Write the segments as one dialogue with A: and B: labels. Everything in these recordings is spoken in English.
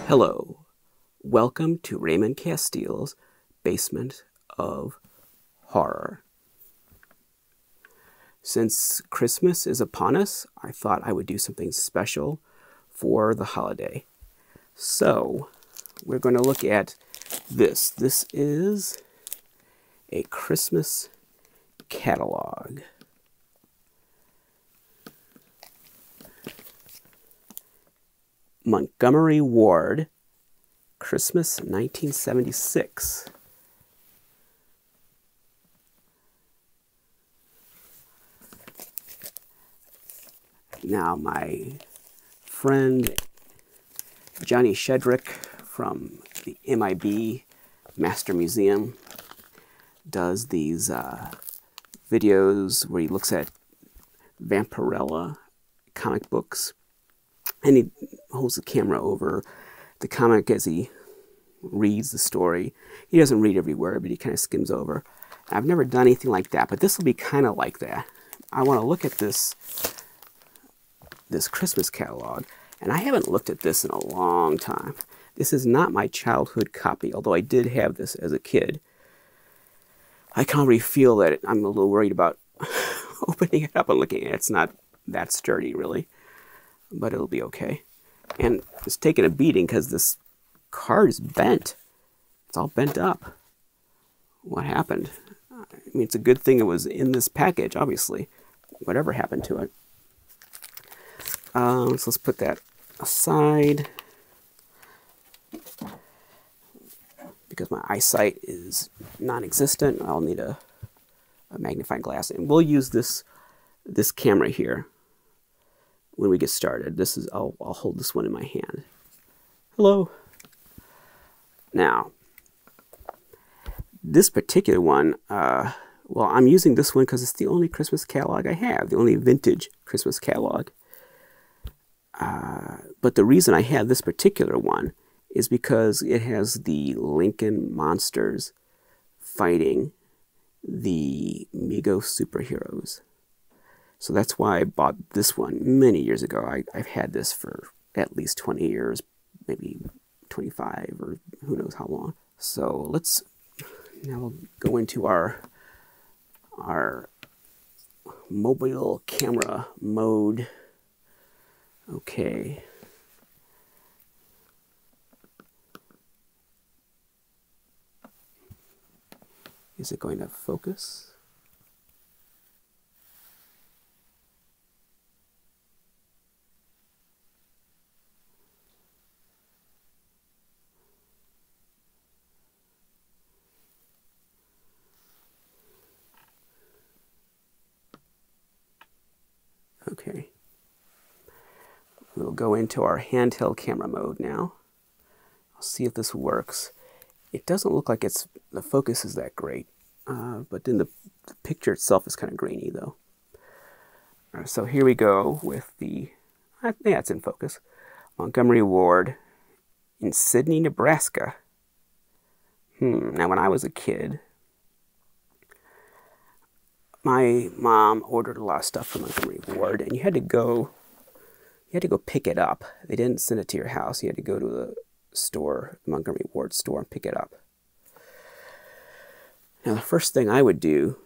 A: Hello, welcome to Raymond Castile's Basement of Horror. Since Christmas is upon us, I thought I would do something special for the holiday. So, we're going to look at this. This is a Christmas catalog. Montgomery Ward, Christmas 1976. Now, my friend Johnny Shedrick from the MIB Master Museum does these videos where he looks at Vampirella comic books. And he holds the camera over the comic as he reads the story. He doesn't read every word, but he kind of skims over. I've never done anything like that, but this will be kind of like that. I want to look at this Christmas catalog, and I haven't looked at this in a long time. This is not my childhood copy, although I did have this as a kid. I can already feel that I'm a little worried about opening it up and looking at it. It's not that sturdy, really. But it'll be okay. And it's taking a beating because this card is bent. It's all bent up. What happened? I mean, it's a good thing it was in this package, obviously. Whatever happened to it. So let's put that aside. Because my eyesight is non-existent, I'll need a magnifying glass. And we'll use this camera here when we get started. This is, I'll hold this one in my hand. Hello. Now, this particular one, well, I'm using this one because it's the only Christmas catalog I have, the only vintage Christmas catalog. But the reason I have this particular one is because it has the Lincoln monsters fighting the Mego superheroes. So that's why I bought this one many years ago. I've had this for at least 20 years, maybe 25 or who knows how long. So let's now go into our mobile camera mode. Okay. Is it going to focus? Okay, we'll go into our handheld camera mode now. I'll see if this works. It doesn't look like the focus is that great, but then the picture itself is kind of grainy though. All right, so here we go with yeah, it's in focus. Montgomery Ward in Sidney, Nebraska. Now when I was a kid, my mom ordered a lot of stuff from Montgomery Ward, and you had to go pick it up. They didn't send it to your house. You had to go to the store, the Montgomery Ward store, and pick it up. Now, the first thing I would do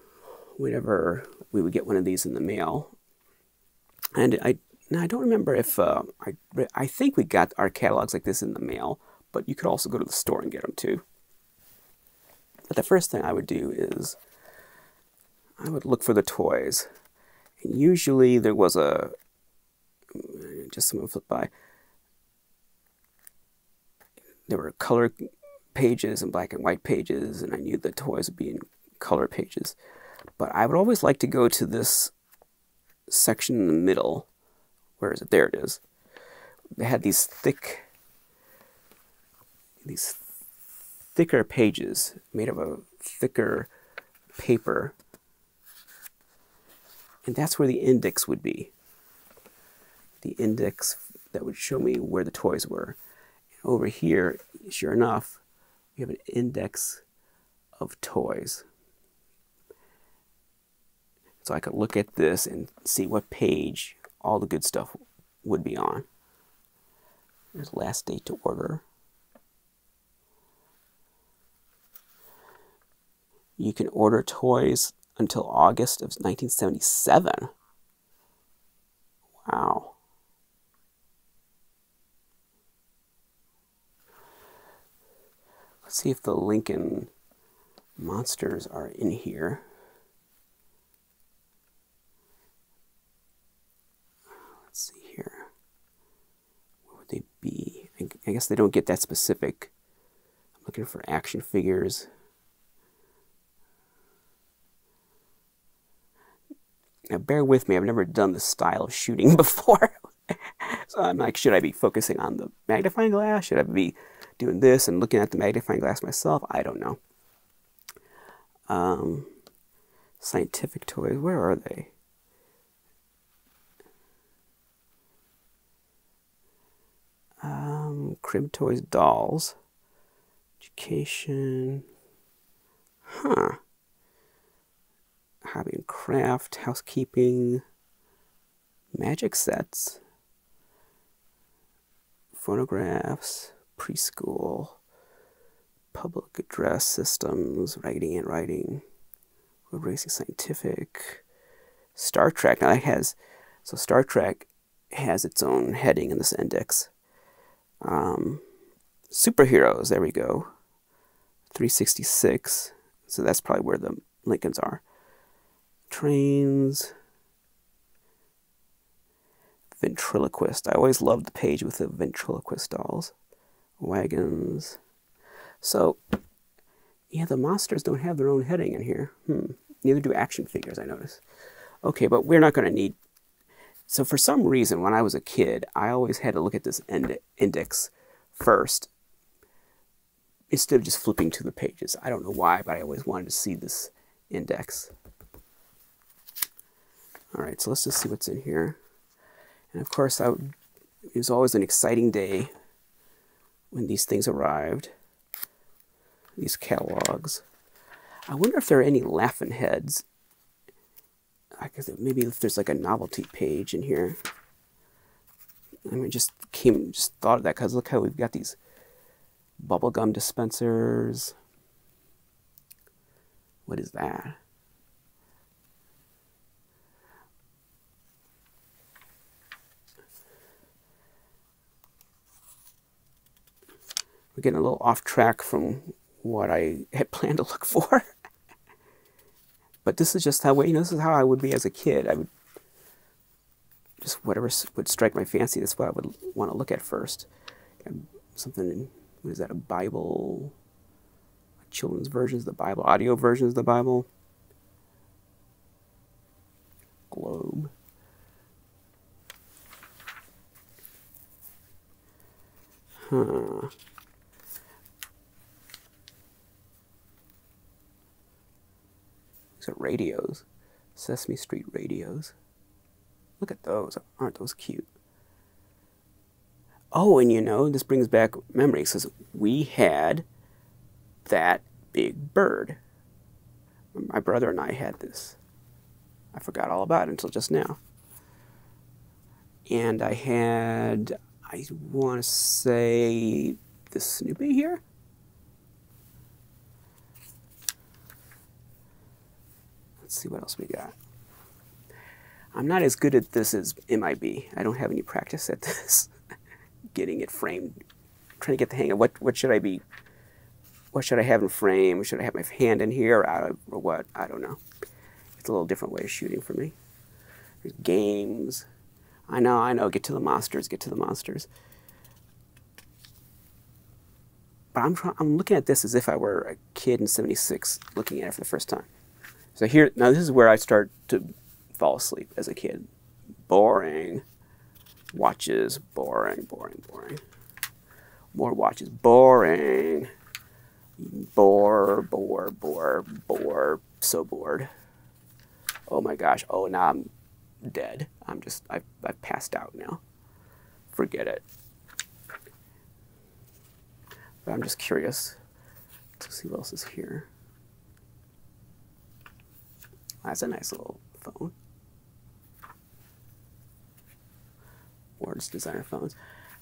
A: whenever we would get one of these in the mail, and I don't remember if, I think we got our catalogs like this in the mail, but you could also go to the store and get them too. But the first thing I would do is I would look for the toys. And usually there was just someone flipped by. There were color pages and black and white pages, and I knew the toys would be in color pages. But I would always like to go to this section in the middle. Where is it? There it is. They had these thicker pages made of a thicker paper. And that's where the index would be. The index that would show me where the toys were. And over here, sure enough, we have an index of toys. So I could look at this and see what page all the good stuff would be on. Here's last date to order. You can order toys until August of 1977. Wow. Let's see if the Lincoln monsters are in here. Let's see here. What would they be? I guess they don't get that specific. I'm looking for action figures. Now, bear with me. I've never done this style of shooting before. So I'm like, should I be focusing on the magnifying glass? Should I be doing this and looking at the magnifying glass myself? I don't know. Scientific toys, where are they? Crib toys, dolls, education, hobby and craft, housekeeping, magic sets, phonographs, preschool, public address systems, writing and writing, road racing, scientific, Star Trek. Now that has, so Star Trek has its own heading in this index. Superheroes, there we go. 366, so that's probably where the Lincolns are. Trains, ventriloquist. I always loved the page with the ventriloquist dolls. Wagons. So, yeah, the monsters don't have their own heading in here. Neither do action figures, I notice. Okay, but we're not going to need... So for some reason, when I was a kid, I always had to look at this index first, instead of just flipping to the pages. I don't know why, but I always wanted to see this index. All right, so let's just see what's in here. And of course, it was always an exciting day when these things arrived, these catalogs. I wonder if there are any laughing heads. I guess maybe if there's like a novelty page in here. I mean, just thought of that because look how we've got these Gum Dispensers. What is that? We're getting a little off track from what I had planned to look for. But this is just how, this is how I would be as a kid. I would just, whatever would strike my fancy, that's what I would want to look at first. And something, what is that, a Bible, children's versions of the Bible, audio versions of the Bible. Globe. These are radios. Sesame Street radios. Look at those. Aren't those cute? Oh, and this brings back memories. Because we had that big bird. My brother and I had this. I forgot all about it until just now. And I had, I want to say, the Snoopy here. Let's see what else we got. I'm not as good at this as MIB. I don't have any practice at this. Getting it framed. I'm trying to get the hang of what should I be, what should I have in frame? Should I have my hand in here or what? I don't know. It's a little different way of shooting for me. There's games. I know. Get to the monsters. Get to the monsters. But I'm looking at this as if I were a kid in '76 looking at it for the first time. So here, now this is where I start to fall asleep as a kid. Boring. Watches. Boring, boring, boring. More watches. Boring. Bore. So bored. Oh my gosh. Oh, now I'm dead. I've passed out now. Forget it. But I'm just curious to see what else is here. That's a nice little phone. Words designer phones.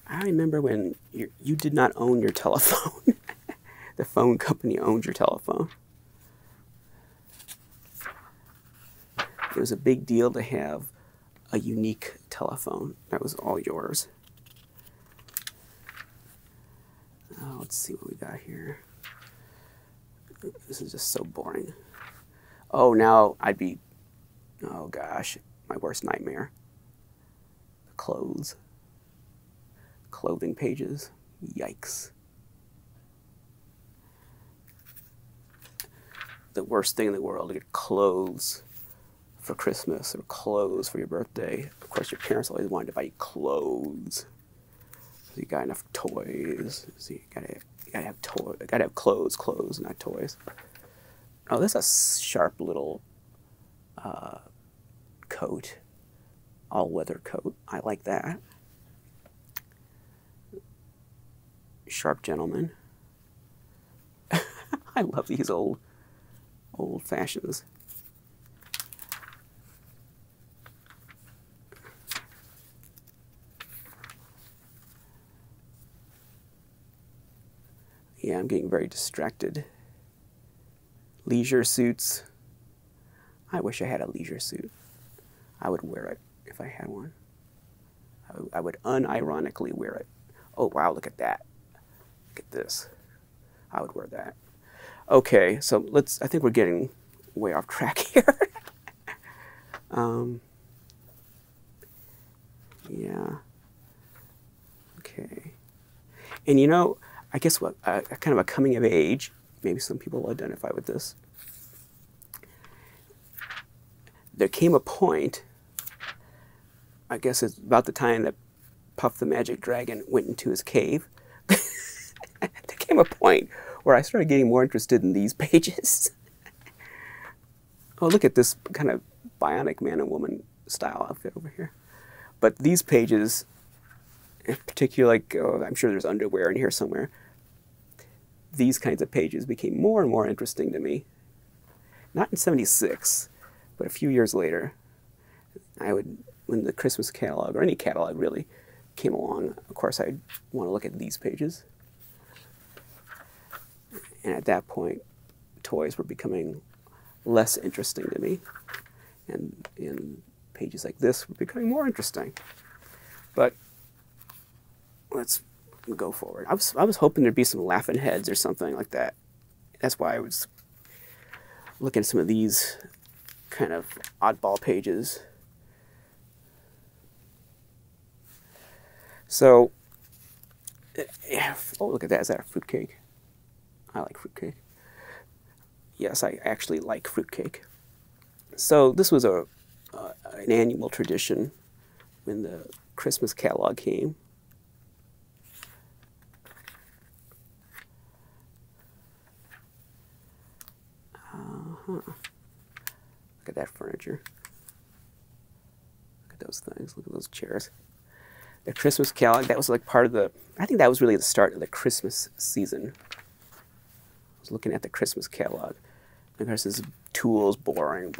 A: I remember when you did not own your telephone. The phone company owned your telephone. It was a big deal to have a unique telephone. That was all yours. Oh, let's see what we got here. This is just so boring. Oh, now I'd be, oh gosh, my worst nightmare. The clothes. Clothing pages. Yikes. The worst thing in the world, to get clothes for Christmas or clothes for your birthday. Of course, your parents always wanted to buy you clothes. So you got enough toys. So you gotta have toys. Gotta have clothes, not toys. Oh, this is a sharp little coat, all-weather coat. I like that. Sharp gentleman. I love these old fashions. Yeah, I'm getting very distracted. Leisure suits. I wish I had a leisure suit. I would wear it if I had one. I would unironically wear it. Oh, wow, look at that. Look at this. I would wear that. Okay, so I think we're getting way off track here. Yeah. Okay. And you know, I guess what, kind of a coming of age, maybe some people will identify with this. There came a point, I guess it's about the time that Puff the Magic Dragon went into his cave. There came a point where I started getting more interested in these pages. Oh, look at this kind of bionic man and woman style outfit over here. But these pages, in particular, like, oh, I'm sure there's underwear in here somewhere. These kinds of pages became more and more interesting to me. Not in '76, but a few years later. When the Christmas catalog, or any catalog really, came along, of course I'd want to look at these pages. And at that point, toys were becoming less interesting to me. And pages like this were becoming more interesting. But let's go forward. I was hoping there'd be some laughing heads or something like that. That's why I was looking at some of these kind of oddball pages. So, oh, look at that. Is that a fruitcake? I like fruitcake. Yes, I actually like fruitcake. So this was an annual tradition when the Christmas catalog came. Look at that furniture. Look at those things. Look at those chairs. The Christmas catalog, that was like part of the, I think that was really the start of the Christmas season. I was looking at the Christmas catalog. And there's this tools, boring.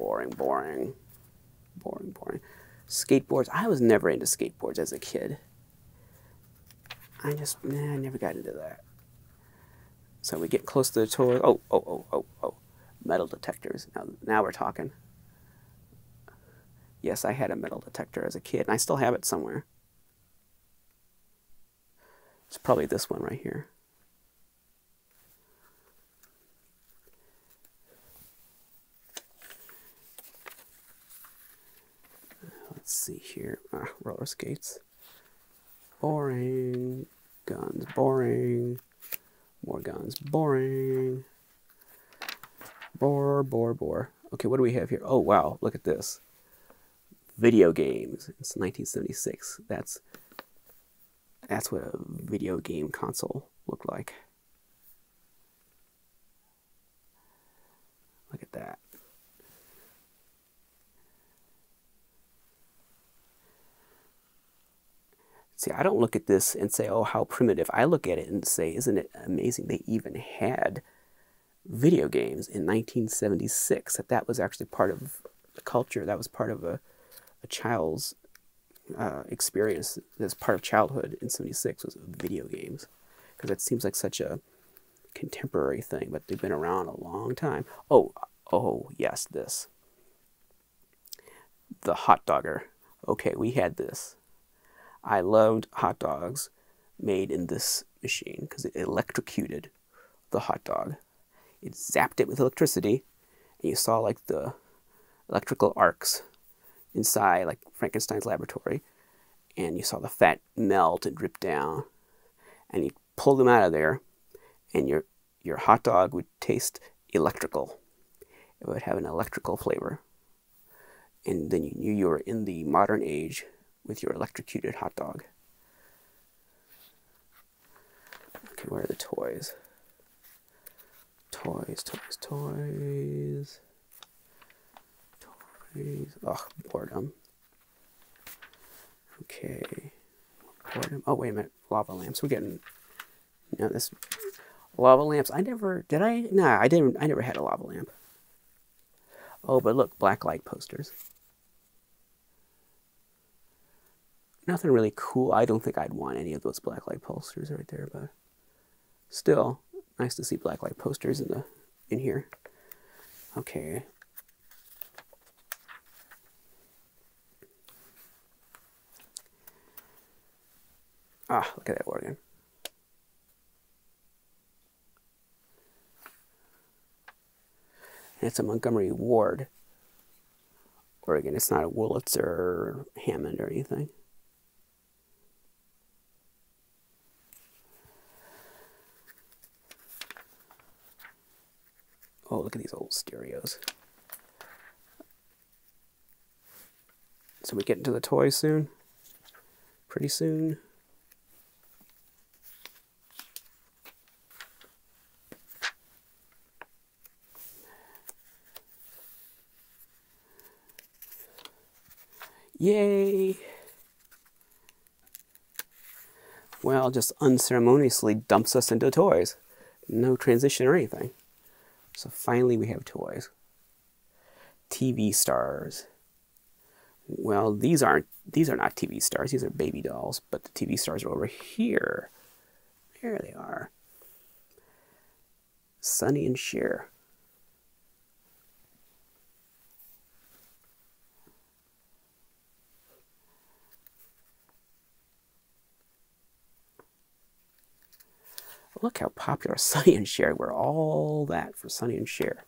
A: Skateboards, I was never into skateboards as a kid. I never got into that. So we get close to the toy. Oh. Metal detectors. Now we're talking. Yes, I had a metal detector as a kid, and I still have it somewhere. It's probably this one right here. Let's see here. Roller skates. Boring. Guns. Boring. More guns. Boring. Bore. Okay, what do we have here? Oh, wow. Look at this. Video games. It's 1976. That's what a video game console looked like. Look at that. See, I don't look at this and say, oh, how primitive. I look at it and say, isn't it amazing they even had video games in 1976, that was actually part of the culture. That was part of a child's experience as part of childhood in '76 was video games, because it seems like such a contemporary thing, but they've been around a long time. Oh yes, this. The hot dogger. Okay, we had this. I loved hot dogs made in this machine because it electrocuted the hot dog. It zapped it with electricity, and you saw like the electrical arcs inside, like Frankenstein's laboratory, and you saw the fat melt and drip down, and you pulled them out of there, and your hot dog would taste electrical. It would have an electrical flavor. And then you knew you were in the modern age with your electrocuted hot dog. Okay, where are the toys? Toys. Oh, boredom. Okay. Boredom. Oh, wait a minute. Lava lamps. We're getting... No, this... Lava lamps. I never... Did I? Nah, I didn't. I never had a lava lamp. Oh, but look. Blacklight posters. Nothing really cool. I don't think I'd want any of those blacklight posters right there, but... Still, nice to see blacklight posters in here. Okay. Ah, look at that organ. And it's a Montgomery Ward organ. It's not a Wurlitzer or Hammond or anything. Oh, look at these old stereos. So we get into the toys soon? Pretty soon? Yay! Well, just unceremoniously dumps us into toys. No transition or anything. So finally we have toys. TV stars. Well, these are not TV stars. These are baby dolls, but the TV stars are over here. There they are. Sonny and Cher. Look how popular Sonny and Cher were. All that for Sonny and Cher.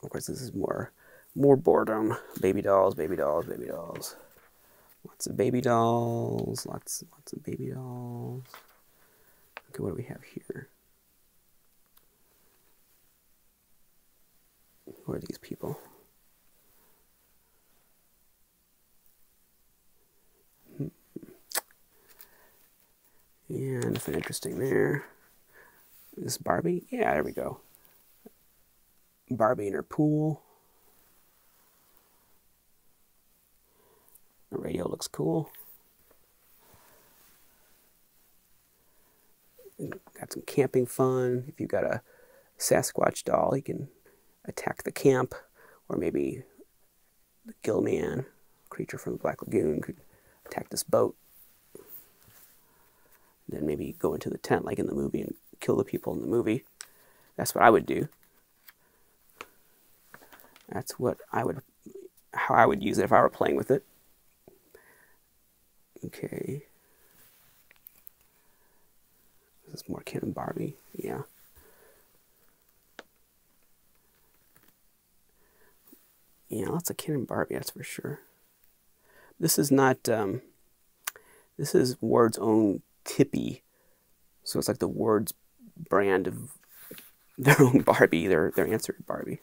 A: Of course, this is more boredom. Baby dolls, baby dolls, baby dolls. Lots of baby dolls. Lots of baby dolls. Okay, what do we have here? Who are these people? Yeah, nothing interesting there. This Barbie? Yeah, there we go. Barbie in her pool. The radio looks cool. Got some camping fun. If you've got a Sasquatch doll, you can attack the camp. Or maybe the Gill Man, creature from the Black Lagoon, could attack this boat. Then maybe go into the tent like in the movie and kill the people in the movie. That's what I would do. That's how I would use it if I were playing with it. Okay. This is more Ken and Barbie. Yeah. Yeah, lots of Ken and Barbie, that's for sure. This is not, this is Ward's own Tippy. So it's like the Ward's brand of their own Barbie, their answer to Barbie.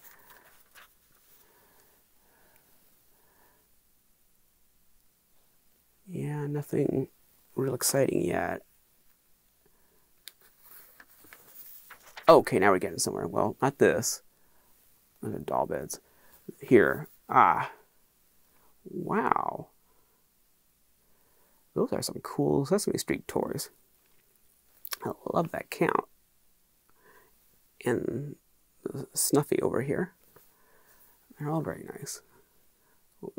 A: Yeah, nothing real exciting yet. Okay, now we're getting somewhere. Well, not this. Not the doll beds. Here. Ah. Wow. Those are some cool Sesame Street toys. I love that count. And the Snuffy over here. They're all very nice.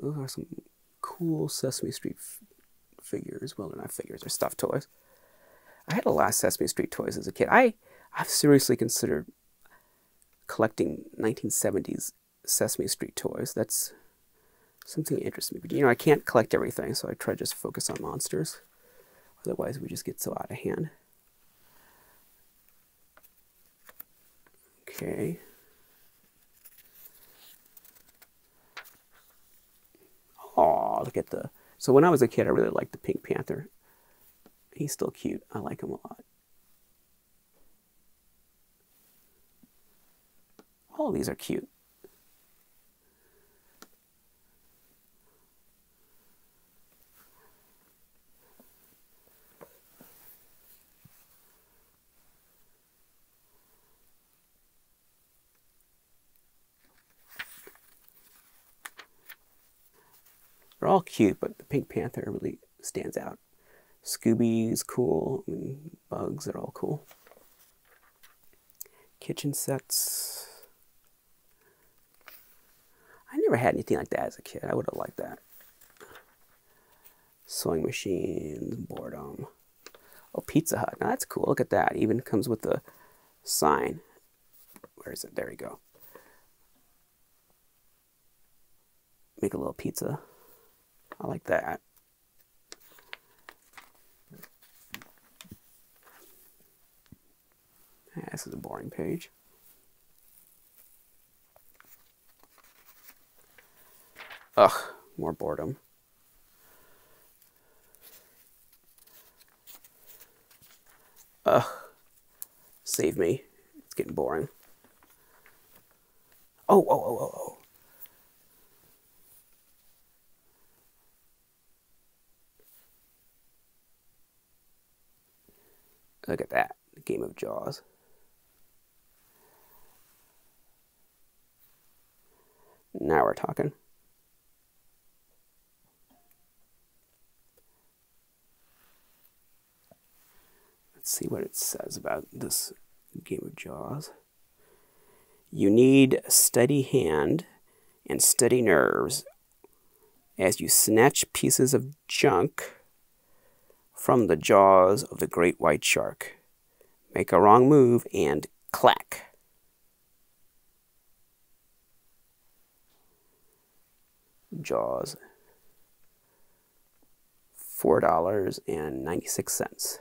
A: Those are some cool Sesame Street figures. Well, they're not figures, they're stuffed toys. I had a lot of Sesame Street toys as a kid. I've seriously considered collecting 1970s Sesame Street toys. That's something that interests me. But, you know, I can't collect everything, so I try to just focus on monsters. Otherwise, we just get so out of hand. Okay. Oh, look at the... So when I was a kid, I really liked the Pink Panther. He's still cute. I like him a lot. All of these are cute. They're all cute, but the Pink Panther really stands out. Scooby's cool. I mean, Bugs are all cool. Kitchen sets. I never had anything like that as a kid. I would have liked that. Sewing machines, boredom. Oh, Pizza Hut. Now that's cool. Look at that. Even comes with the sign. Where is it? There we go. Make a little pizza. I like that. Yeah, this is a boring page. Ugh, more boredom. Ugh, save me. It's getting boring. Oh, oh, oh, oh, oh. Look at that, the game of Jaws. Now we're talking. Let's see what it says about this game of Jaws. You need a steady hand and steady nerves as you snatch pieces of junk from the jaws of the great white shark. Make a wrong move and clack. Jaws. $4.96.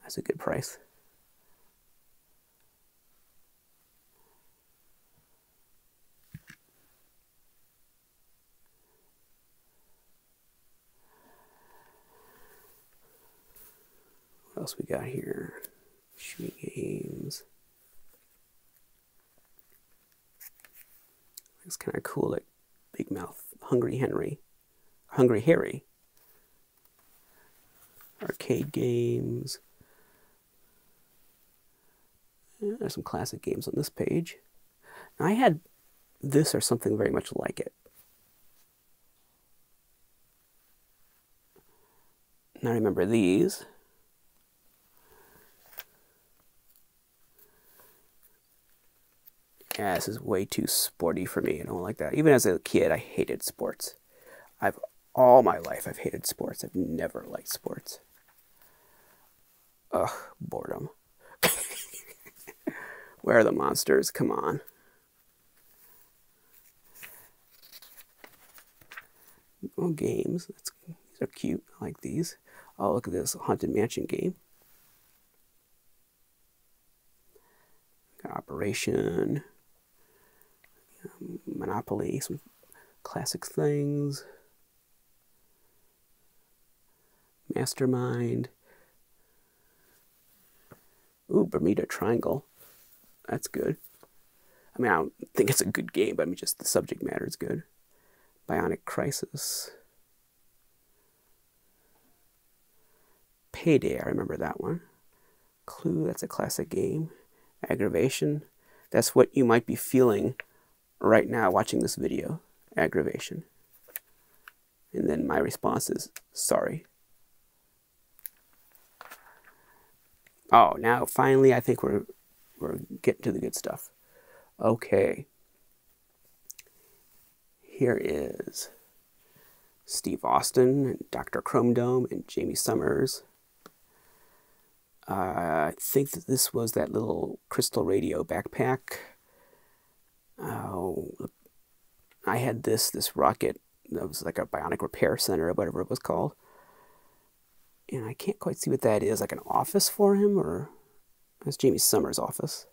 A: That's a good price. What else we got here? Shooting games. It's kind of cool, like Big Mouth, Hungry Harry. Arcade games. Yeah, there's some classic games on this page. Now, I had this or something very much like it. And I remember these. Yeah, this is way too sporty for me. I don't like that. Even as a kid, I hated sports. All my life, I've hated sports. I've never liked sports. Ugh, boredom. Where are the monsters? Come on. Oh, games. These are cute. I like these. Oh, look at this Haunted Mansion game. Got Operation. Monopoly. Some classic things. Mastermind. Ooh, Bermuda Triangle. That's good. I mean, I don't think it's a good game, but I mean, just the subject matter is good. Bionic Crisis. Payday, I remember that one. Clue, that's a classic game. Aggravation. That's what you might be feeling right now watching this video. Aggravation. And then my response is, sorry. Oh, now finally I think we're getting to the good stuff. Okay. here is Steve Austin and Dr. Chrome Dome and Jamie Summers. I think that this was that little crystal radio backpack. I had this rocket that was like a bionic repair center or whatever it was called. And I can't quite see what that is, like an office for him, or that's Jamie Summers' office.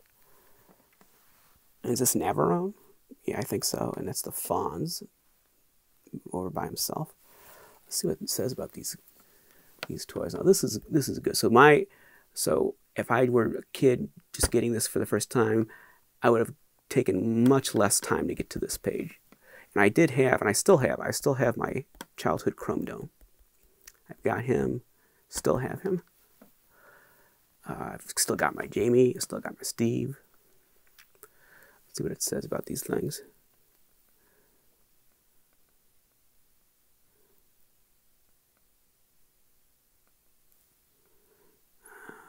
A: And is this Navarone? Yeah, I think so. And that's the Fonz over by himself. Let's see what it says about these toys. Now this is good. So if I were a kid just getting this for the first time, I would have taken much less time to get to this page. And I did have, and I still have my childhood Chrome Dome. I've got him, still have him. I've still got my Jamie, still got my Steve. Let's see what it says about these things.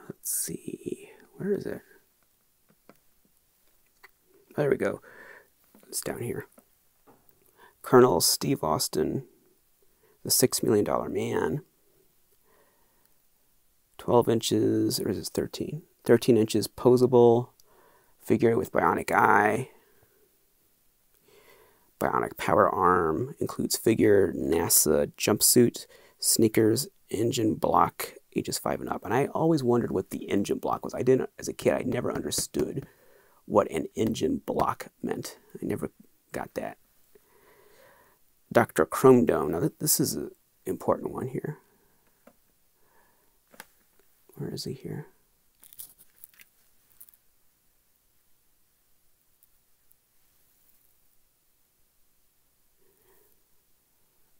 A: Let's see, where is it? Oh, there we go. It's down here. Colonel Steve Austin, the $6 Million Man. 12 inches, or is it 13? 13 inches posable figure with bionic eye. Bionic power arm, includes figure, NASA jumpsuit, sneakers, engine block, ages 5 and up. And I always wondered what the engine block was. As a kid, I never understood what an engine block meant. I never got that. Dr. Chrome Dome. Now, this is an important one here. Where is he here?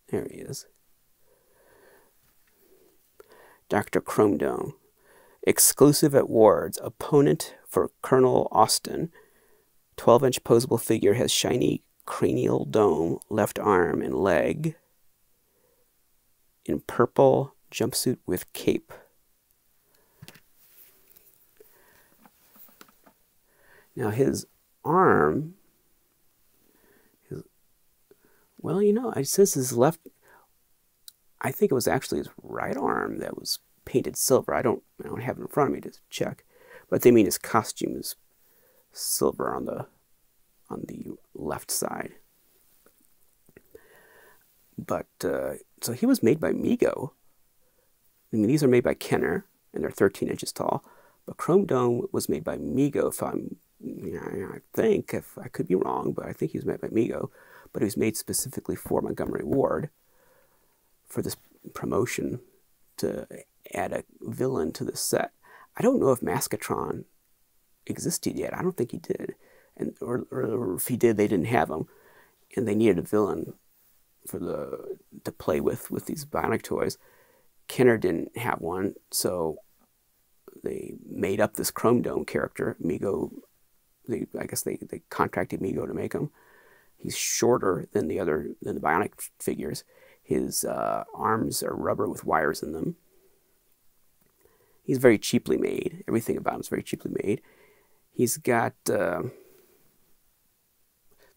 A: There he is. Dr. Chrome Dome. Exclusive at Ward's. Opponent for Colonel Austin. 12-inch posable figure, has shiny cranial dome, left arm and leg. In purple jumpsuit with cape. Now his arm, well, you know, it says his left, I think it was actually his right arm that was painted silver. I don't have it in front of me to check, but they mean his costume is silver on the left side. But so he was made by Mego. I mean, these are made by Kenner, and they're 13 inches tall. But Chrome Dome was made by Mego. I think, if I could be wrong, but I think he was made by Mego. But he was made specifically for Montgomery Ward for this promotion to add a villain to the set. I don't know if Maskatron existed yet. I don't think he did. Or if he did, they didn't have him. And they needed a villain to play with these bionic toys. Kenner didn't have one, so they made up this Chrome Dome character. Mego, I guess they contracted Mego to make him. He's shorter than the bionic figures. His arms are rubber with wires in them. He's very cheaply made. Everything about him is very cheaply made. He's got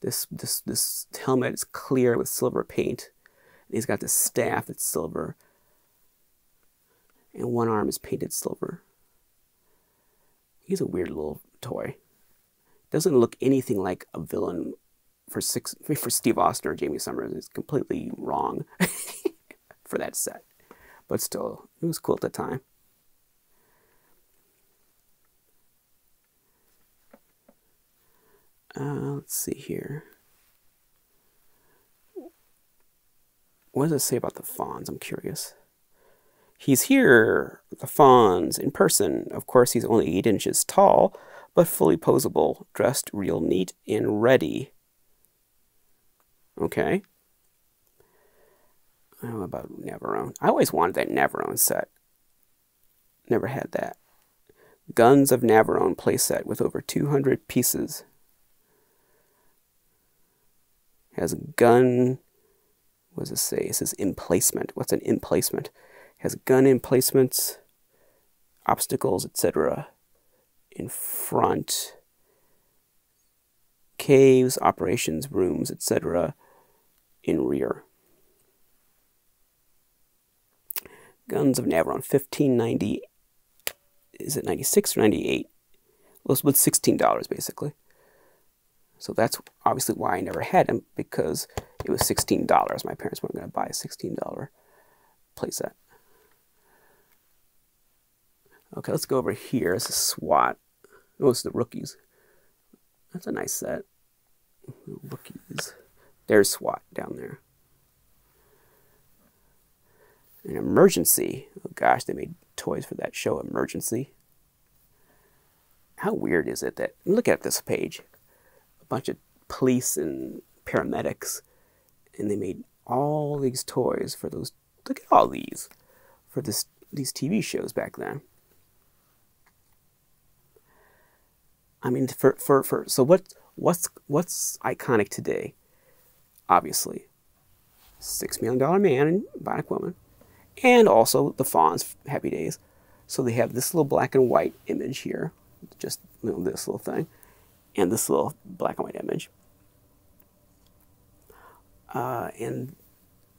A: this helmet is clear with silver paint. And he's got this staff that's silver. And one arm is painted silver. He's a weird little toy. Doesn't look anything like a villain for Steve Austin or Jamie Summers. It's completely wrong for that set. But still, it was cool at the time. Let's see here. What does it say about the Fonz? I'm curious. He's here, the Fonz, in person. Of course, he's only 8 inches tall, but fully posable, dressed real neat and ready. Okay. How about Navarone? I always wanted that Navarone set. Never had that. Guns of Navarone playset with over 200 pieces. Has a gun. What does it say? It says emplacement. What's an emplacement? Has gun emplacements, obstacles, etc. in front. Caves, operations rooms, etc. in rear. Guns of Navarone, 1590. Is it 96 or 98? Well, it's $16 basically. So that's obviously why I never had them, because it was $16. My parents weren't going to buy a $16 playset. Okay, let's go over here. This is SWAT. Oh, it's the Rookies. That's a nice set. Rookies. There's SWAT down there. An Emergency. Oh gosh, they made toys for that show, Emergency. How weird is it that, look at this page, a bunch of police and paramedics, and they made all these toys for those, look at all these, for these TV shows back then. I mean, so what's iconic today? Obviously, $6 Million Man and Bionic Woman, and also the Fonz, Happy Days. So they have this little black and white image here, just this little thing, and this little black and white image. And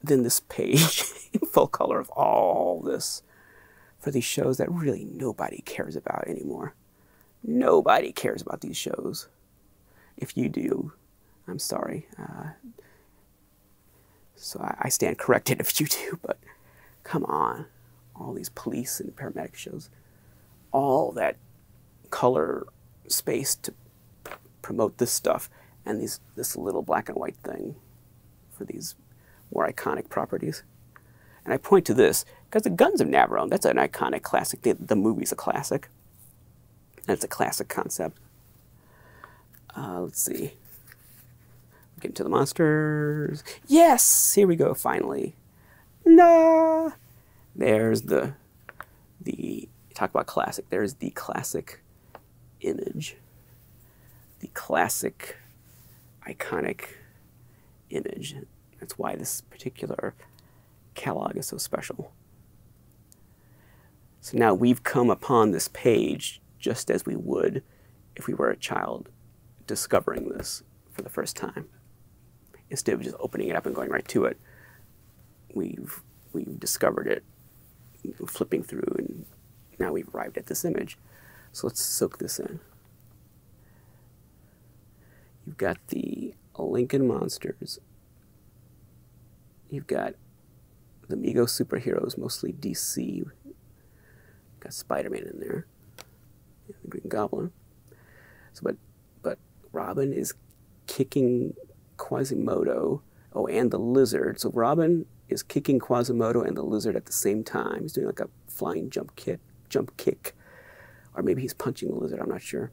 A: then this page in full color of all this for these shows that really nobody cares about anymore. Nobody cares about these shows. If you do, I'm sorry. So I stand corrected if you do, but come on. All these police and paramedic shows. All that color space to promote this stuff, and this little black and white thing for these more iconic properties. And I point to this because the Guns of Navarone, that's an iconic classic. The movie's a classic. And it's a classic concept. Let's see. Get into the monsters. Yes! Here we go, finally. Nah! There's the talk about classic. There's the classic image. The classic, iconic image. That's why this particular catalog is so special. So now we've come upon this page just as we would if we were a child discovering this for the first time. Instead of just opening it up and going right to it, we've discovered it, flipping through, and now we've arrived at this image. So let's soak this in. You've got the Lincoln Monsters. You've got the Mego superheroes, mostly DC. Got Spiderman in there. The Green Goblin. So, but Robin is kicking Quasimodo. Oh, and the Lizard. So Robin is kicking Quasimodo and the Lizard at the same time. He's doing like a flying jump kick. Or maybe he's punching the Lizard, I'm not sure.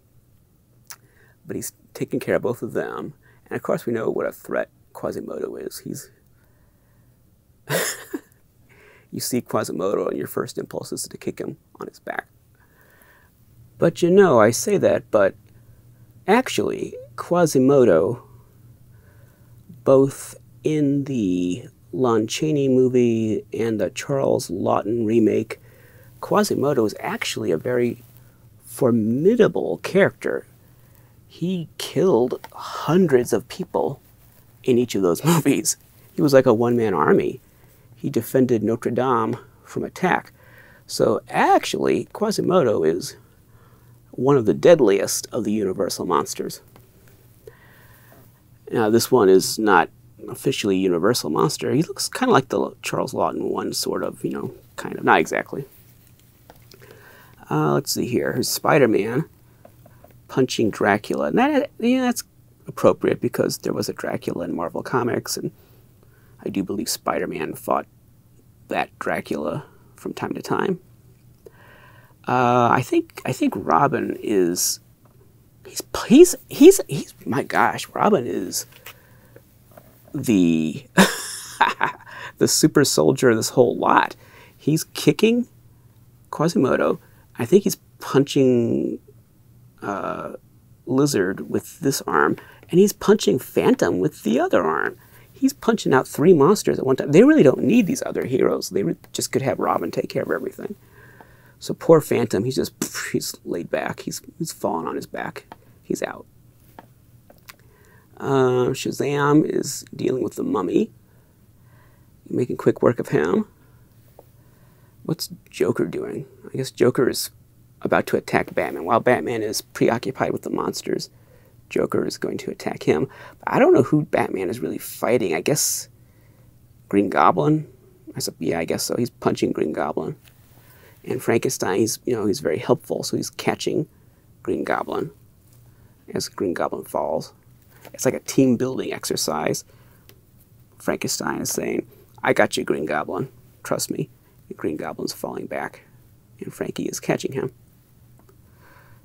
A: But he's taking care of both of them. And of course we know what a threat Quasimodo is. He's you see Quasimodo and your first impulse is to kick him on his back. But you know, I say that, but actually Quasimodo, both in the Lon Chaney movie and the Charles Laughton remake, Quasimodo is actually a very formidable character. He killed hundreds of people in each of those movies. He was like a one-man army. He defended Notre Dame from attack. So actually, Quasimodo is one of the deadliest of the Universal monsters. Now, this one is not officially a Universal monster. He looks kind of like the Charles Laughton one, sort of, you know, kind of, not exactly. Let's see here. Here's Spider-Man punching Dracula. And that, yeah, that's appropriate because there was a Dracula in Marvel Comics, and I do believe Spider-Man fought that Dracula from time to time. I think Robin is he's my gosh, Robin is the the super soldier of this whole lot. He's kicking Quasimodo. I think he's punching Lizard with this arm, and he's punching Phantom with the other arm. He's punching out 3 monsters at one time. They really don't need these other heroes. They just could have Robin take care of everything. So poor Phantom, he's laid back. He's fallen on his back. He's out. Shazam is dealing with the Mummy. Making quick work of him. What's Joker doing? I guess Joker is about to attack Batman. While Batman is preoccupied with the monsters, Joker is going to attack him. But I don't know who Batman is really fighting. I guess Green Goblin? Yeah, I guess so. He's punching Green Goblin. And Frankenstein, he's very helpful, so he's catching Green Goblin as Green Goblin falls. It's like a team building exercise. Frankenstein is saying, I got you, Green Goblin. Trust me. And Green Goblin's falling back, and Frankie is catching him.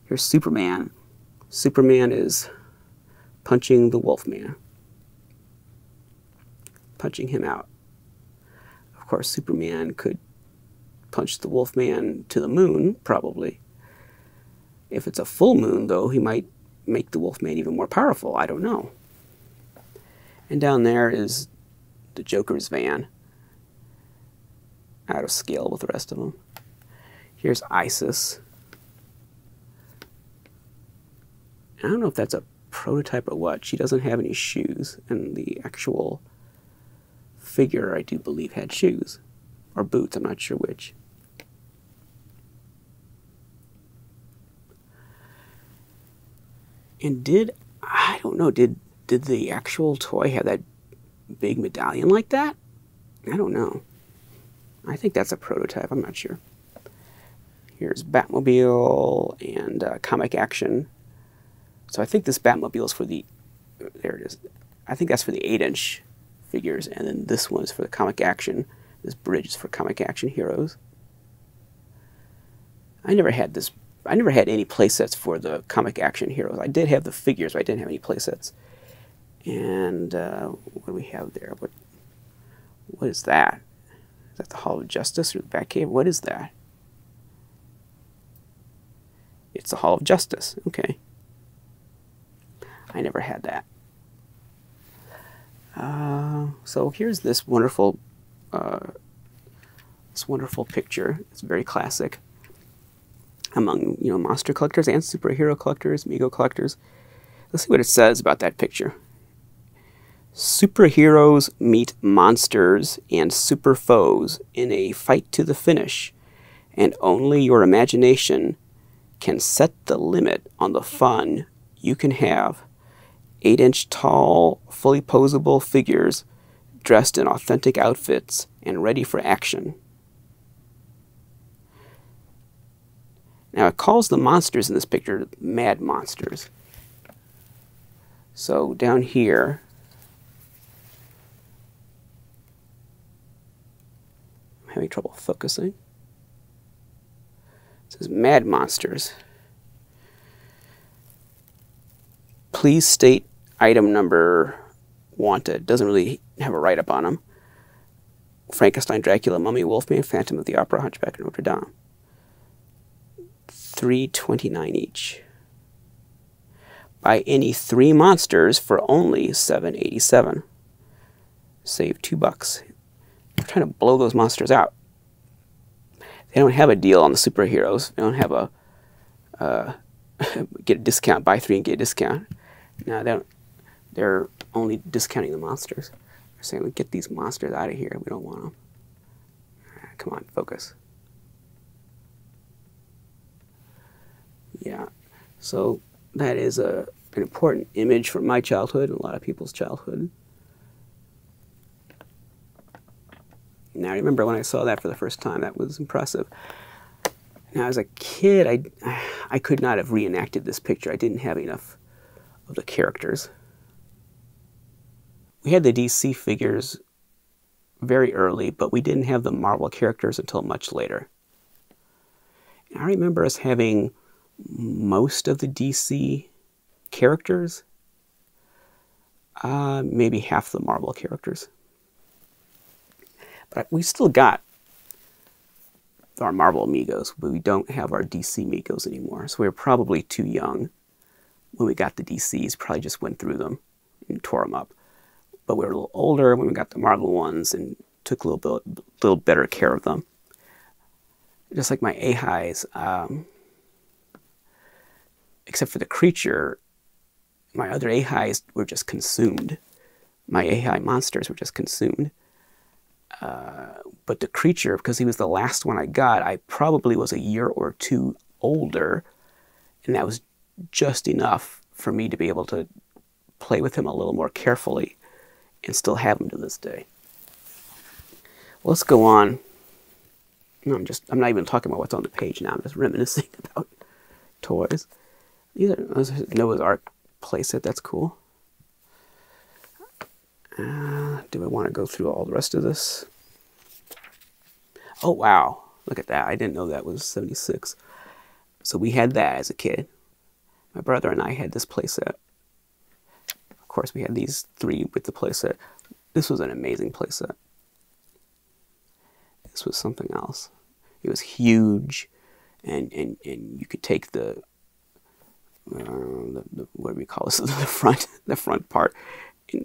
A: Here's Superman. Superman is punching the Wolfman. Punching him out. Of course, Superman could punch the Wolfman to the moon, probably. If it's a full moon, though, he might make the Wolfman even more powerful. I don't know. And down there is the Joker's van. Out of scale with the rest of them. Here's Isis. I don't know if that's a prototype or what. She doesn't have any shoes. And the actual figure, I do believe, had shoes. Or boots, I'm not sure which. And I don't know, did the actual toy have that big medallion like that? I don't know. I think that's a prototype, I'm not sure. Here's Batmobile and Comic Action. So I think this Batmobile is for the, there it is. I think that's for the 8-inch figures, and then this one is for the Comic Action. This bridge is for Comic Action Heroes. I never had any playsets for the Comic Action Heroes. I did have the figures, but I didn't have any playsets. And what do we have there? What is that? Is that the Hall of Justice or the Batcave? What is that? It's the Hall of Justice. Okay. I never had that. So here's this wonderful picture. It's very classic among monster collectors and superhero collectors, Mego collectors. Let's see what it says about that picture. Superheroes meet monsters and super foes in a fight to the finish, and only your imagination can set the limit on the fun you can have. 8-inch tall, fully posable figures dressed in authentic outfits and ready for action. Now it calls the monsters in this picture mad monsters. So down here, I'm having trouble focusing. It says mad monsters. Please state item number wanted. Doesn't really have a write-up on them. Frankenstein, Dracula, Mummy, Wolfman, Phantom of the Opera, Hunchback of Notre Dame. $3.29 each. Buy any 3 monsters for only $7.87. Save $2. They're trying to blow those monsters out. They don't have a deal on the superheroes. They don't have a get a discount, buy 3 and get a discount. No, they're only discounting the monsters. They're saying, well, get these monsters out of here. We don't want them. Come on, focus. Yeah, so that is an important image from my childhood and a lot of people's childhood. Now, I remember when I saw that for the first time, that was impressive. Now, as a kid, I could not have reenacted this picture. I didn't have enough of the characters. We had the DC figures very early, but we didn't have the Marvel characters until much later. And I remember us having most of the DC characters, maybe half the Marvel characters. But we still got our Marvel Megos, but we don't have our DC Megos anymore. So we were probably too young when we got the DCs, probably just went through them and tore them up. But we were a little older when we got the Marvel ones and took a little better care of them. Just like my A-Highs, except for the creature, my other A-Highs were just consumed. My A-High monsters were just consumed. But the creature, because he was the last one I got, I probably was a year or two older, and that was just enough for me to be able to play with him a little more carefully and still have him to this day. Well, let's go on. No, I'm not even talking about what's on the page now. I'm just reminiscing about toys. These are Noah's Ark Playset. That's cool. Do I want to go through all the rest of this? Oh, wow. Look at that. I didn't know that was 76. So we had that as a kid. My brother and I had this playset. Of course, we had these three with the playset. This was an amazing playset. This was something else. It was huge, and you could take the what do we call this? the front part, and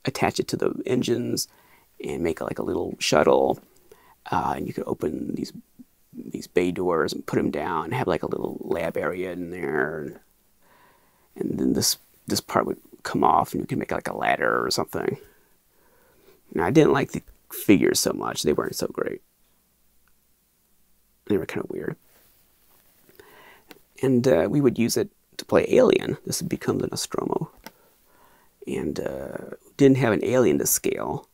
A: attach it to the engines, and make like a little shuttle. And you could open these bay doors and put them down, and have like a little lab area in there, and then this part would come off, and you could make like a ladder or something. Now, I didn't like the figures so much; they weren't so great. They were kind of weird. And we would use it to play Alien. This would become the Nostromo. And didn't have an alien to scale.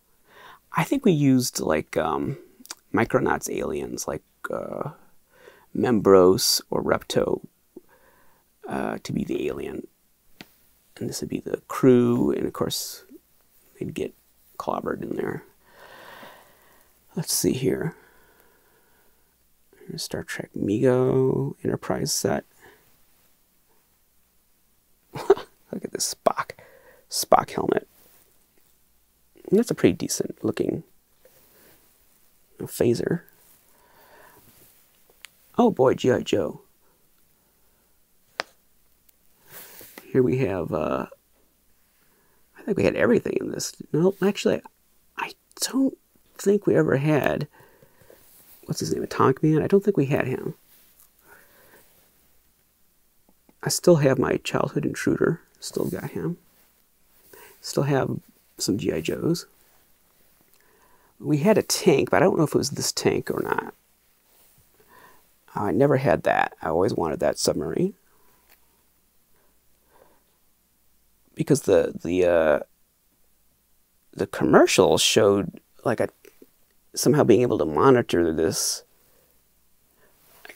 A: I think we used like Micronauts aliens, like Membros or Repto, to be the alien. And this would be the crew, and of course, they'd get clobbered in there. Let's see here. Star Trek Mego Enterprise set. Look at this Spock helmet. And that's a pretty decent looking phaser. Oh boy, G.I. Joe. Here we have, I think we had everything in this. No, actually, I don't think we ever had, what's his name, Atomic Man? I don't think we had him. I still have my childhood intruder. Still got him. Still have some G.I. Joes. We had a tank, but I don't know if it was this tank or not. I never had that. I always wanted that submarine. Because the commercial showed like somehow being able to monitor this.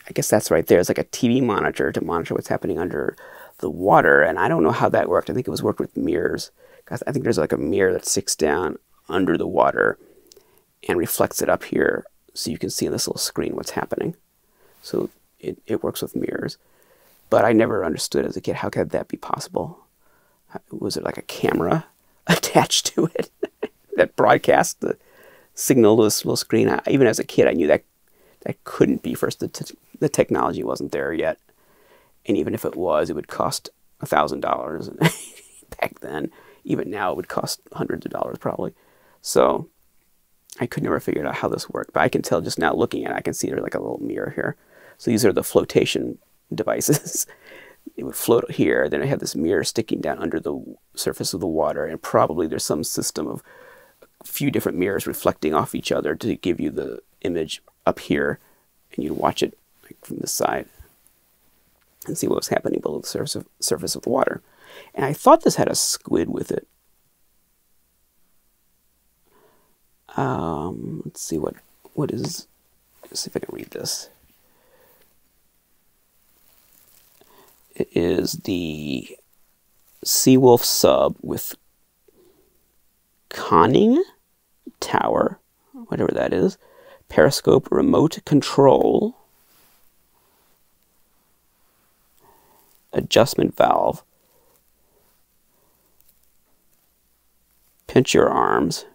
A: I guess that's right there. It's like a TV monitor to monitor what's happening under the water, and I don't know how that worked. I think it was worked with mirrors. I think there's like a mirror that sticks down under the water and reflects it up here, so you can see on this little screen what's happening. So it works with mirrors. But I never understood as a kid, how could that be possible? Was it like a camera attached to it that broadcast the signal to this little screen? Even as a kid, I knew that couldn't be. First, the technology wasn't there yet. And even if it was, it would cost $1,000 back then. Even now, it would cost hundreds of dollars probably. So I could never figure out how this worked. But I can tell just now looking at it, I can see there's like a little mirror here. So these are the flotation devices. It would float here. Then I have this mirror sticking down under the surface of the water. And probably there's some system of a few different mirrors reflecting off each other to give you the image up here. And you'd watch it like from this side and see what was happening below the surface of the water. And I thought this had a squid with it. Let's see what is. Let's see if I can read this. It is the Seawolf sub with conning tower, whatever that is, periscope, remote control, adjustment valve, pinch your arms,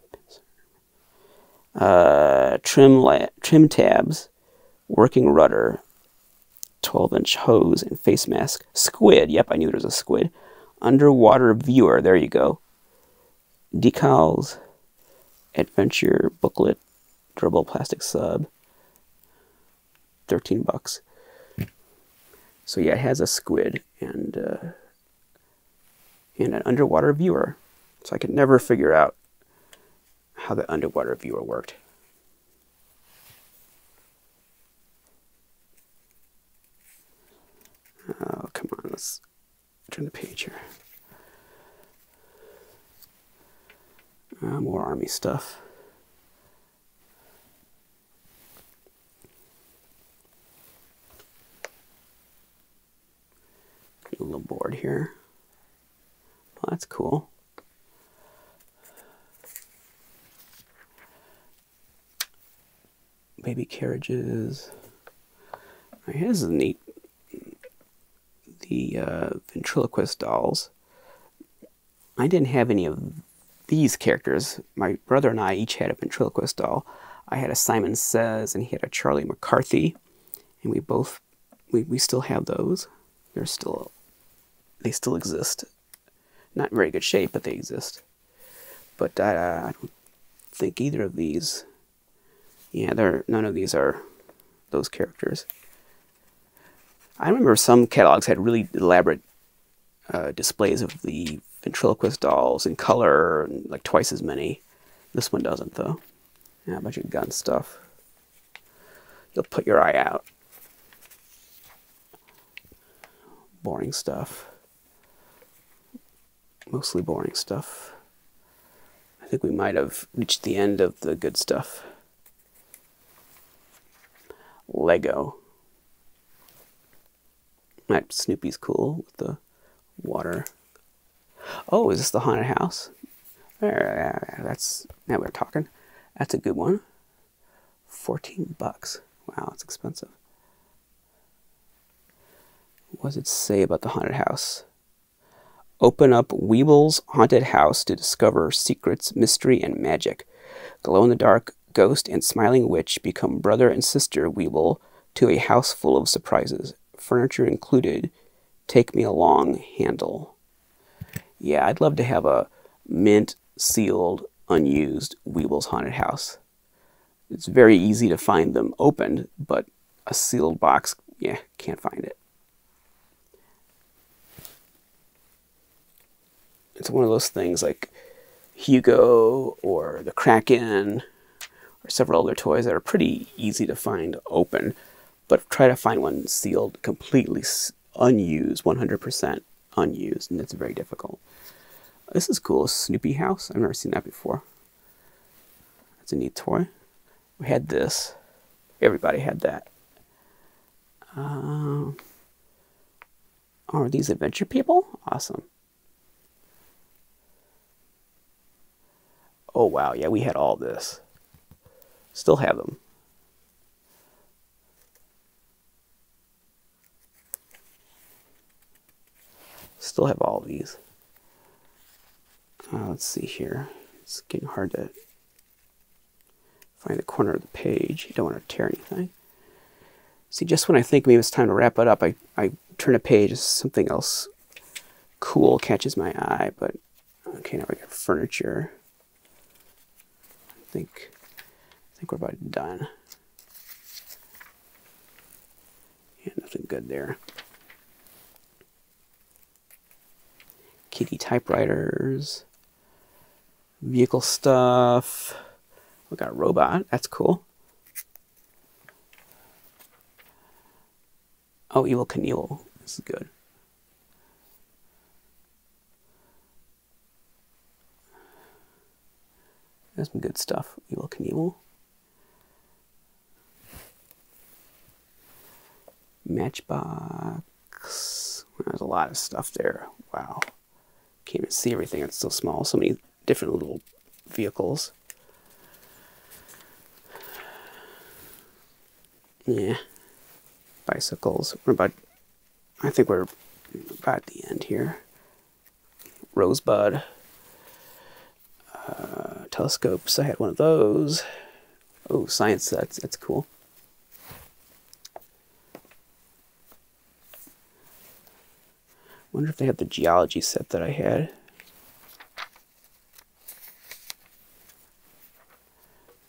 A: trim tabs, working rudder, 12-inch hose and face mask, squid, yep, I knew there was a squid, underwater viewer, there you go, decals, adventure booklet, durable plastic sub, $13. So yeah, it has a squid and an underwater viewer. So I could never figure out how the underwater viewer worked. let's turn the page here. More army stuff. A little board here. Well, that's cool. Baby carriages. Here's the neat. The Ventriloquist Dolls. I didn't have any of these characters. My brother and I each had a Ventriloquist doll. I had a Simon Says and he had a Charlie McCarthy, and we still have those. They still exist. Not in very good shape, but they exist. But I don't think either of these. Yeah, none of these are those characters. I remember some catalogs had really elaborate displays of the Ventriloquist dolls in color, like twice as many. This one doesn't, though. Yeah, a bunch of gun stuff. You'll put your eye out. Boring stuff. Mostly boring stuff. I think we might have reached the end of the good stuff. Lego. That Snoopy's cool with the water. Oh, is this the haunted house? That's, now we're talking. That's a good one. 14 bucks. Wow, it's expensive. What does it say about the haunted house? Open up Weeble's haunted house to discover secrets, mystery, and magic. Glow-in-the-dark ghost and smiling witch become brother and sister Weeble to a house full of surprises. Furniture included. Take me along handle. Yeah, I'd love to have a mint sealed, unused Weeble's haunted house. It's very easy to find them opened, but a sealed box, yeah, can't find it. It's one of those things like Hugo or the Kraken or several other toys that are pretty easy to find open, but try to find one sealed, completely unused, 100% unused, and it's very difficult. This is cool, a Snoopy house. I've never seen that before. That's a neat toy. We had this. Everybody had that. Oh, are these adventure people? Awesome. Oh, wow. Yeah, we had all this. Still have them. Still have all these. Let's see here. It's getting hard to find the corner of the page. You don't want to tear anything. See, just when I think maybe it's time to wrap it up, I turn a page, something else cool catches my eye, but okay, now we got furniture. I think we're about done. Yeah, nothing good there. Kitty typewriters. Vehicle stuff. We got a robot. That's cool. Oh, Evel Knievel. This is good. There's some good stuff. Evel Knievel. Matchbox. There's a lot of stuff there. Wow. Can't even see everything. It's so small. So many different little vehicles. Yeah. Bicycles. I think we're about at the end here. Rosebud. Telescopes. I had one of those. Oh, science sets. That's cool. Wonder if they have the geology set that I had.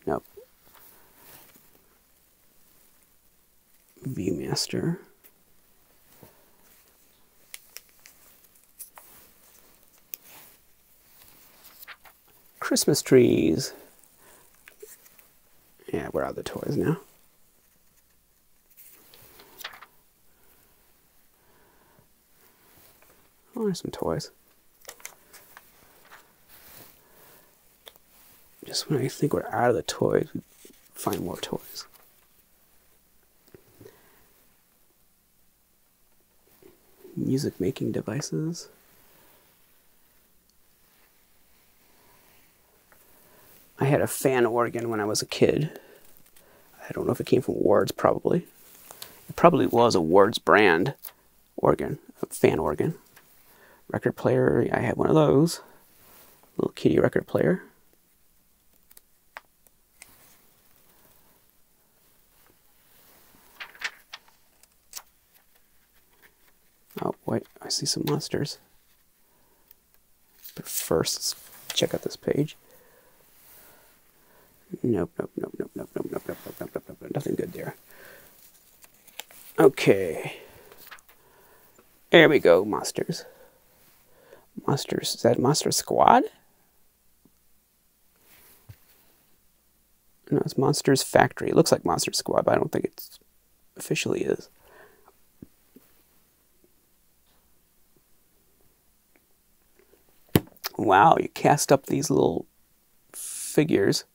A: Nope. Viewmaster. Christmas trees. Yeah, we're out of the toys now. Oh, there's some toys. Just when I think we're out of the toys, we find more toys. Music making devices. I had a fan organ when I was a kid. I don't know if it came from Ward's, probably. It probably was a Ward's brand organ, a fan organ. Record player, I had one of those. Little kitty record player. Oh, wait, I see some monsters. But first, let's check out this page. Nope, nope, nope, nope, nope, nope, nope, nope, nope, nope, nope, nope, nothing good there. Okay. There we go, monsters. Monsters, is that Monster Squad? No, it's Monsters Factory. It looks like Monster Squad, but I don't think it officially is. Wow, you cast up these little figures.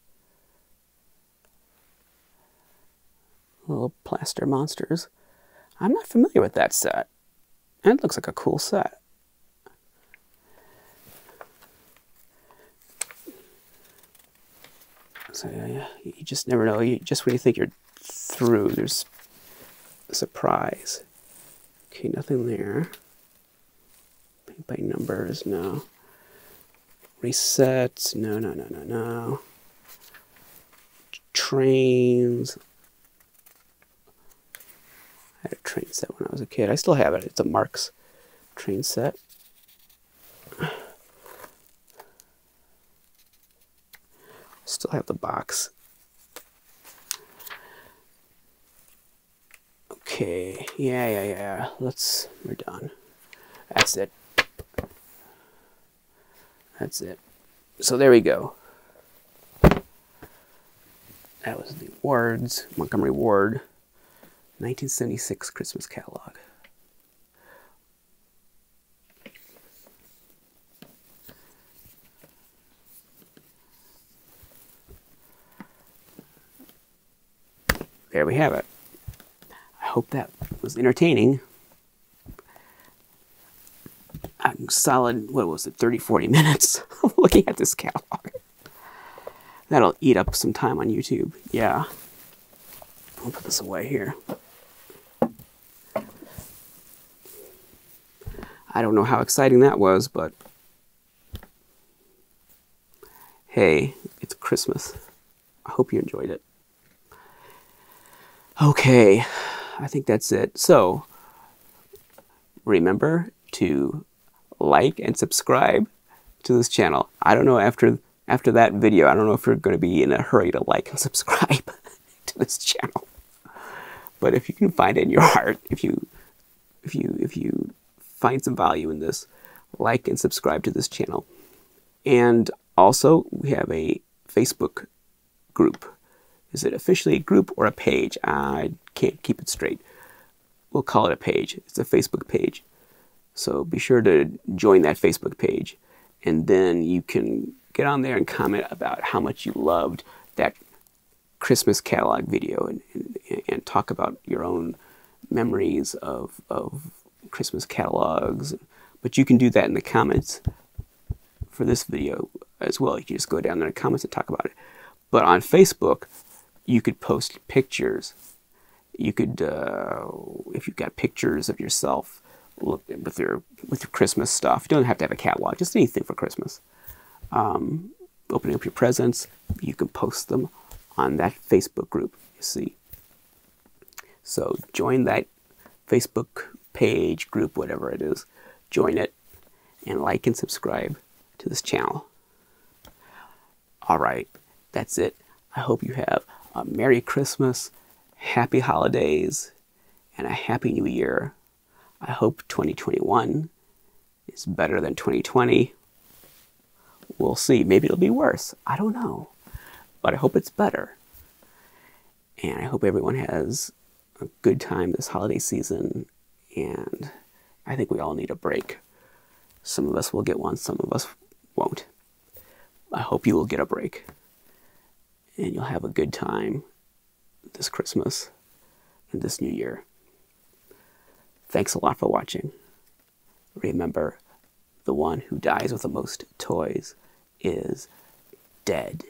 A: Little plaster monsters. I'm not familiar with that set. That looks like a cool set. So yeah, you just never know. Just when you think you're through, there's a surprise. Okay, nothing there. Paint by numbers, no. Resets, no, no, no, no, no. Trains. I had a train set when I was a kid. I still have it. It's a Marx train set. Still have the box. Okay, yeah. We're done. That's it. That's it. So there we go. That was the Ward's, Montgomery Ward, 1976 Christmas catalog. There we have it. I hope that was entertaining. I'm solid, what was it, 30, 40 minutes looking at this catalog. That'll eat up some time on YouTube. Yeah. I'll put this away here. I don't know how exciting that was, but hey, it's Christmas. I hope you enjoyed it. Okay, I think that's it. So, remember to like and subscribe to this channel. I don't know, after that video, I don't know if you're going to be in a hurry to like and subscribe to this channel. But if you can find it in your heart, if you find some value in this, like and subscribe to this channel. And also, we have a Facebook group. Is it officially a group or a page? I can't keep it straight. We'll call it a page. It's a Facebook page. So be sure to join that Facebook page. And then you can get on there and comment about how much you loved that Christmas catalog video and talk about your own memories of Christmas catalogs. But you can do that in the comments for this video as well. You can just go down there in the comments and talk about it. But on Facebook, you could post pictures. You could, if you've got pictures of yourself with your Christmas stuff, you don't have to have a catalog, just anything for Christmas. Opening up your presents, you can post them on that Facebook group, you see. So join that Facebook page, group, whatever it is. Join it and like and subscribe to this channel. All right, that's it. I hope you have a Merry Christmas, Happy Holidays, and a Happy New Year. I hope 2021 is better than 2020. We'll see. Maybe it'll be worse. I don't know. But I hope it's better. And I hope everyone has a good time this holiday season. And I think we all need a break. Some of us will get one, some of us won't. I hope you will get a break. And you'll have a good time this Christmas and this New Year. Thanks a lot for watching. Remember, the one who dies with the most toys is dead.